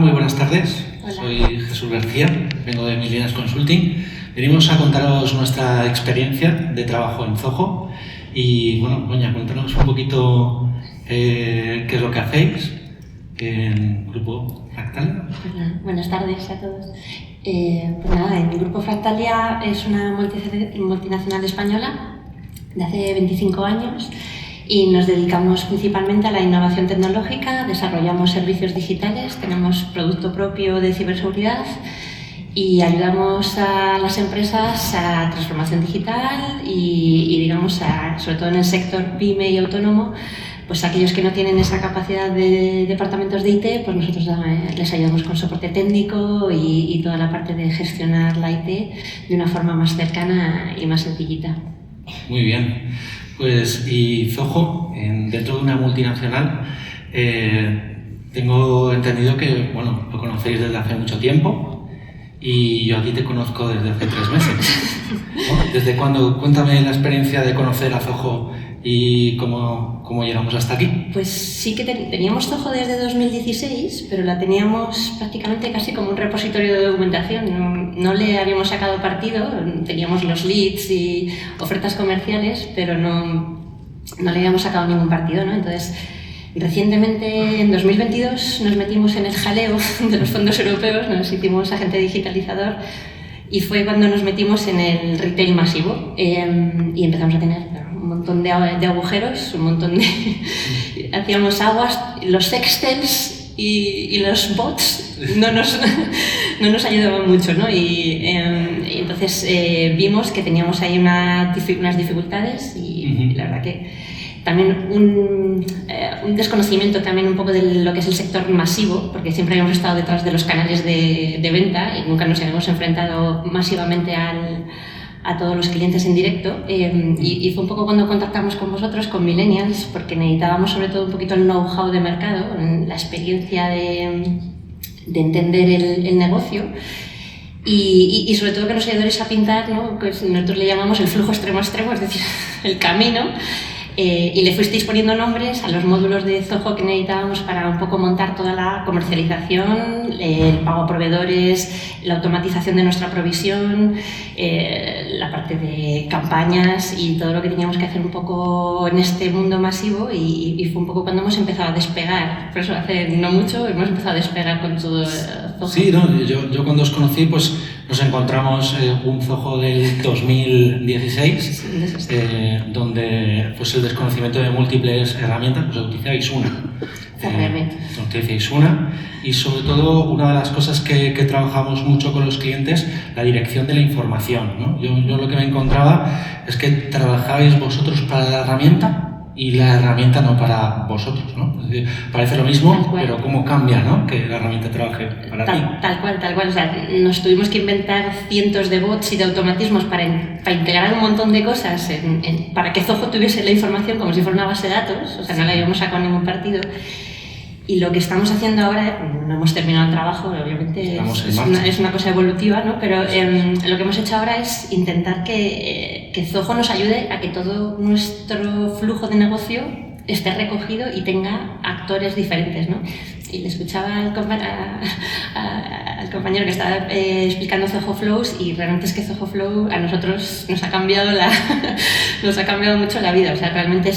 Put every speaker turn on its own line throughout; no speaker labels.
muy buenas tardes.
Hola.
Soy Jesús García, vengo de Millennials Consulting. Venimos a contaros nuestra experiencia de trabajo en Zoho y, bueno, Doña, cuéntanos un poquito qué es lo que hacéis en Grupo Fractalia.
Buenas tardes a todos. Pues nada, el Grupo Fractalia es una multinacional española de hace 25 años y nos dedicamos principalmente a la innovación tecnológica, desarrollamos servicios digitales, tenemos producto propio de ciberseguridad y ayudamos a las empresas a transformación digital y digamos, sobre todo en el sector PYME y autónomo, pues aquellos que no tienen esa capacidad de departamentos de IT, pues nosotros les ayudamos con soporte técnico y toda la parte de gestionar la IT de una forma más cercana y más sencillita.
Muy bien. Pues, y Zoho, dentro de una multinacional, tengo entendido que, bueno, lo conocéis desde hace mucho tiempo y yo a ti te conozco desde hace 3 meses. ¿No? ¿Desde cuándo? Cuéntame la experiencia de conocer a Zoho y cómo llegamos hasta aquí.
Pues sí que teníamos Zoho desde 2016, pero la teníamos prácticamente casi como un repositorio de documentación. No le habíamos sacado partido, teníamos los leads y ofertas comerciales, pero no le habíamos sacado ningún partido, ¿no? Entonces, recientemente, en 2022, nos metimos en el jaleo de los fondos europeos, nos hicimos agente digitalizador y fue cuando nos metimos en el retail masivo y empezamos a tener un montón de agujeros, un montón de... hacíamos aguas, los Excels y los bots no nos ayudaban mucho, ¿no? Y entonces vimos que teníamos ahí unas dificultades y la verdad que también un desconocimiento también un poco de lo que es el sector masivo, porque siempre habíamos estado detrás de los canales de venta y nunca nos habíamos enfrentado masivamente a todos los clientes en directo y fue un poco cuando contactamos con vosotros, con Millennials, porque necesitábamos sobre todo un poquito el know-how de mercado, la experiencia de entender el negocio y sobre todo que nos ayudaréis a pintar, ¿no? Pues nosotros le llamamos el flujo extremo-extremo, es decir, el camino. Y le fuisteis poniendo nombres a los módulos de Zoho que necesitábamos para un poco montar toda la comercialización, el pago a proveedores, la automatización de nuestra provisión, la parte de campañas y todo lo que teníamos que hacer un poco en este mundo masivo y fue un poco cuando hemos empezado a despegar. Por eso hace no mucho hemos empezado a despegar con todo Zoho.
Sí, no, yo cuando os conocí pues nos encontramos un Zoho del 2016 donde pues el desconocimiento de múltiples herramientas, pues utilizáis una. Utilizáis una y sobre todo una de las cosas que trabajamos mucho con los clientes, la dirección de la información, ¿no? Yo lo que me encontraba es que trabajabais vosotros para la herramienta y la herramienta no para vosotros, ¿no? Es decir, parece lo mismo, pero cómo cambia, ¿no? Que la herramienta trabaje para ti.
Tal cual. O sea, nos tuvimos que inventar cientos de bots y de automatismos para integrar un montón de cosas para que Zoho tuviese la información como si fuera una base de datos, o sea, no le habíamos sacado ningún partido. Y lo que estamos haciendo ahora, no hemos terminado el trabajo, obviamente es una cosa evolutiva, ¿no? Pero lo que hemos hecho ahora es intentar que Zoho nos ayude a que todo nuestro flujo de negocio esté recogido y tenga actores diferentes, ¿no? Y le escuchaba al compañero que estaba explicando Zoho Flows y realmente es que Zoho Flow a nosotros nos ha cambiado mucho la vida, o sea, realmente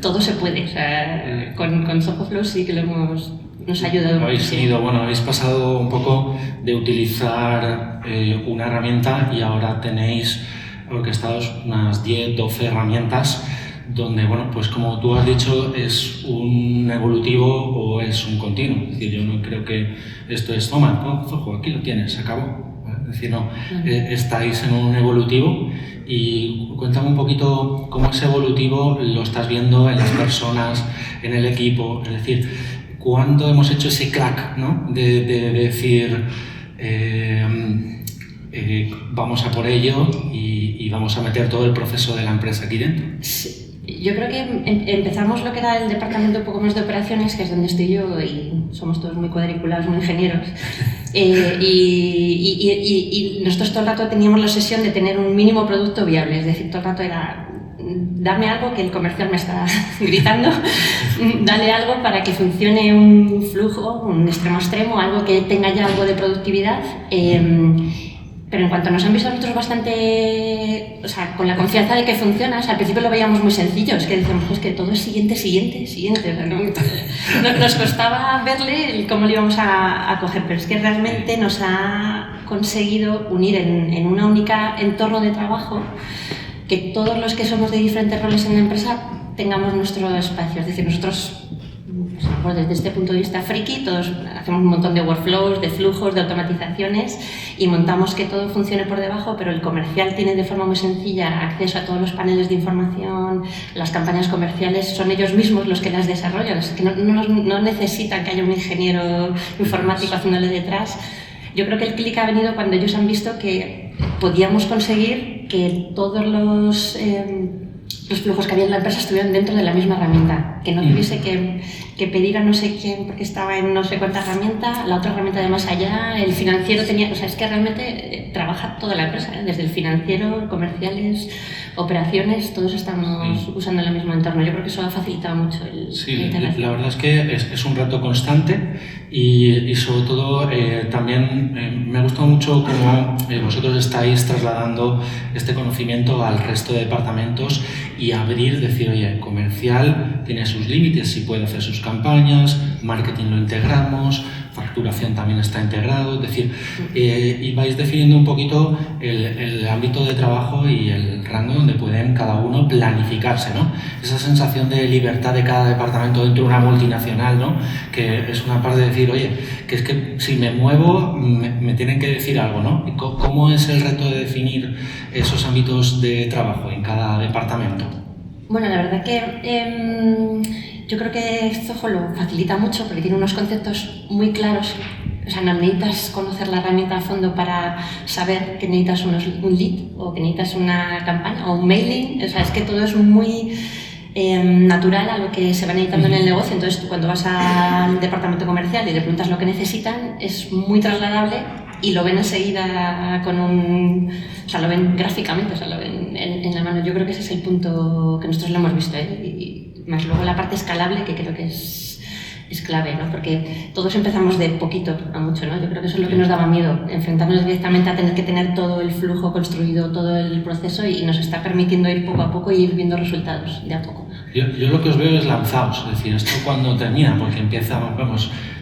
todo se puede, o sea, con Zoho Flow sí que nos ha ayudado.
Habéis pasado un poco de utilizar una herramienta y ahora tenéis orquestados unas 10, 12 herramientas donde, bueno, pues como tú has dicho, es un evolutivo o es un continuo. Es decir, yo no creo que esto es, toma, Zoho, aquí lo tienes, se acabó. ¿Vale? Es decir, no, estáis en un evolutivo y cuéntame un poquito cómo ese evolutivo lo estás viendo en las personas, en el equipo. Es decir, ¿cuándo hemos hecho ese crack, ¿no? de decir, vamos a por ello y vamos a meter todo el proceso de la empresa aquí dentro?
Sí. Yo creo que empezamos lo que era el departamento un poco más de operaciones, que es donde estoy yo y somos todos muy cuadriculados, muy ingenieros. Y nosotros todo el rato teníamos la obsesión de tener un mínimo producto viable, es decir, todo el rato era dame algo que el comercial me está gritando, dale algo para que funcione un flujo, un extremo a extremo, algo que tenga ya algo de productividad. Pero en cuanto nos han visto a nosotros bastante, o sea, con la confianza de que funciona, o sea, al principio lo veíamos muy sencillo, es que decíamos, es que todo es siguiente, o sea, nos costaba verle cómo lo íbamos a coger, pero es que realmente nos ha conseguido unir en una única entorno de trabajo, que todos los que somos de diferentes roles en la empresa tengamos nuestro espacio, es decir, nosotros, pues, desde este punto de vista friki, todos hacemos un montón de workflows, de flujos, de automatizaciones y montamos que todo funcione por debajo, pero el comercial tiene de forma muy sencilla acceso a todos los paneles de información, las campañas comerciales son ellos mismos los que las desarrollan, es que no necesitan que haya un ingeniero informático haciéndole detrás. Yo creo que el clic ha venido cuando ellos han visto que podíamos conseguir que todos los flujos que había en la empresa estuvieran dentro de la misma herramienta, que no tuviese que pedir a no sé quién porque estaba en no sé cuánta herramienta, la otra herramienta de más allá, el financiero tenía, o sea, es que realmente trabaja toda la empresa, desde el financiero, comerciales, operaciones, todos estamos usando el mismo entorno. Yo creo que eso ha facilitado mucho el
la verdad es que es un reto constante y sobre todo también me ha gustado mucho cómo vosotros estáis trasladando este conocimiento al resto de departamentos y abrir, decir, oye, comercial tiene sus límites, si puede hacer sus campañas, marketing lo integramos, facturación también está integrado, es decir, y vais definiendo un poquito el ámbito de trabajo y el rango donde pueden cada uno planificarse, ¿no? Esa sensación de libertad de cada departamento dentro de una multinacional, ¿no? Que es una parte de decir, oye, que es que si me muevo me tienen que decir algo, ¿no? ¿Cómo es el reto de definir esos ámbitos de trabajo en cada departamento?
Bueno, la verdad que yo creo que Zoho lo facilita mucho porque tiene unos conceptos muy claros. O sea, no necesitas conocer la herramienta a fondo para saber que necesitas un lead o que necesitas una campaña o un mailing. O sea, es que todo es muy natural a lo que se va necesitando en el negocio. Entonces, tú cuando vas al departamento comercial y le preguntas lo que necesitan, es muy trasladable y lo ven enseguida o sea, lo ven gráficamente, o sea, lo ven en la mano. Yo creo que ese es el punto que nosotros lo hemos visto, y más luego la parte escalable, que creo que es clave, ¿no? Porque todos empezamos de poquito a mucho, ¿no? Yo creo que eso es lo que nos daba miedo, enfrentarnos directamente a tener que tener todo el flujo construido, todo el proceso, y nos está permitiendo ir poco a poco y ir viendo resultados de a poco.
Yo lo que os veo es lanzaos, es decir, esto cuando termina, porque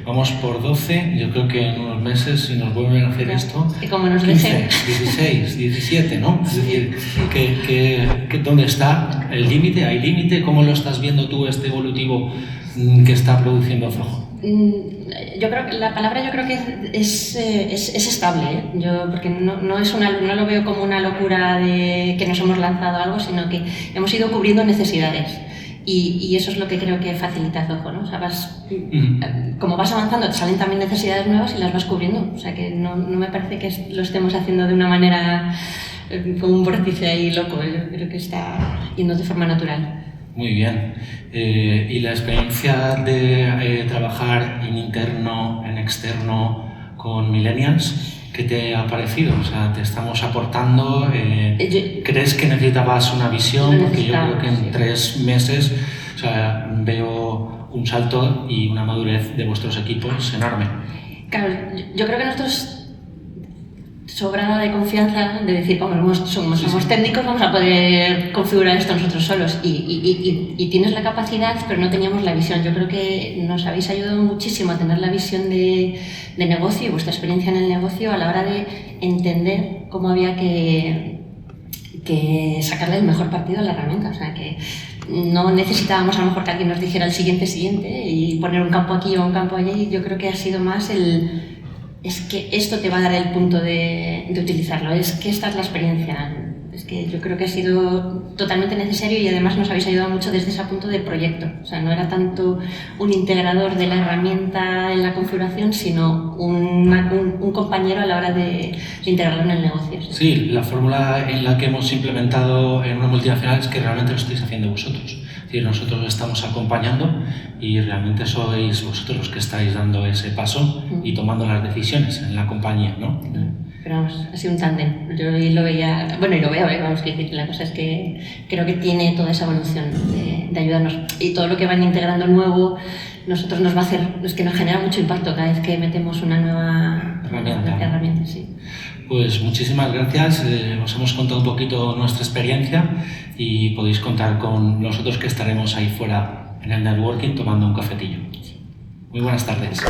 vamos por 12, yo creo que en unos meses si nos vuelven a hacer esto,
que como nos
15,
dejen
16, 17, ¿no? Es decir, ¿dónde está el límite? ¿Hay límite? ¿Cómo lo estás viendo tú, este evolutivo que está produciendo Zoho?
Yo creo que la palabra que es estable, ¿eh? Porque no lo veo como una locura de que nos hemos lanzado algo, sino que hemos ido cubriendo necesidades. Y eso es lo que creo que facilita Zoho, ¿no? O sea, como vas avanzando, te salen también necesidades nuevas y las vas cubriendo. O sea, que no me parece que lo estemos haciendo de una manera como un vórtice ahí loco. Yo creo que está yendo de forma natural.
Muy bien. ¿Y la experiencia de trabajar en interno, en externo con millennials? ¿Qué te ha parecido? O sea, ¿te estamos aportando? ¿Crees que necesitabas una visión? Porque yo creo que en 3 meses, o sea, veo un salto y una madurez de vuestros equipos enorme.
Claro, yo creo que nosotros sobrada de confianza de decir, como somos técnicos, vamos a poder configurar esto nosotros solos, y tienes la capacidad, pero no teníamos la visión. Yo creo que nos habéis ayudado muchísimo a tener la visión de negocio y vuestra experiencia en el negocio a la hora de entender cómo había que sacarle el mejor partido a la herramienta. O sea, que no necesitábamos a lo mejor que alguien nos dijera el siguiente y poner un campo aquí o un campo allí. Yo creo que ha sido más es que esto te va a dar el punto de utilizarlo, es que esta es la experiencia. Es que yo creo que ha sido totalmente necesario y además nos habéis ayudado mucho desde ese punto de proyecto. O sea, no era tanto un integrador de la herramienta en la configuración, sino un compañero a la hora de integrarlo en el negocio.
Sí, la fórmula en la que hemos implementado en una multinacional es que realmente lo estáis haciendo vosotros. Es decir, nosotros estamos acompañando y realmente sois vosotros los que estáis dando ese paso y tomando las decisiones en la compañía, ¿no?
Pero vamos, ha sido un tándem. Yo lo veía, bueno, y lo veo, vamos, que decir, la cosa es que creo que tiene toda esa evolución de ayudarnos. Y todo lo que van integrando nuevo, nosotros nos va a hacer, es que nos genera mucho impacto cada vez que metemos una nueva herramienta. Sí.
Pues muchísimas gracias, os hemos contado un poquito nuestra experiencia y podéis contar con nosotros que estaremos ahí fuera en el networking tomando un cafetillo. Muy buenas tardes.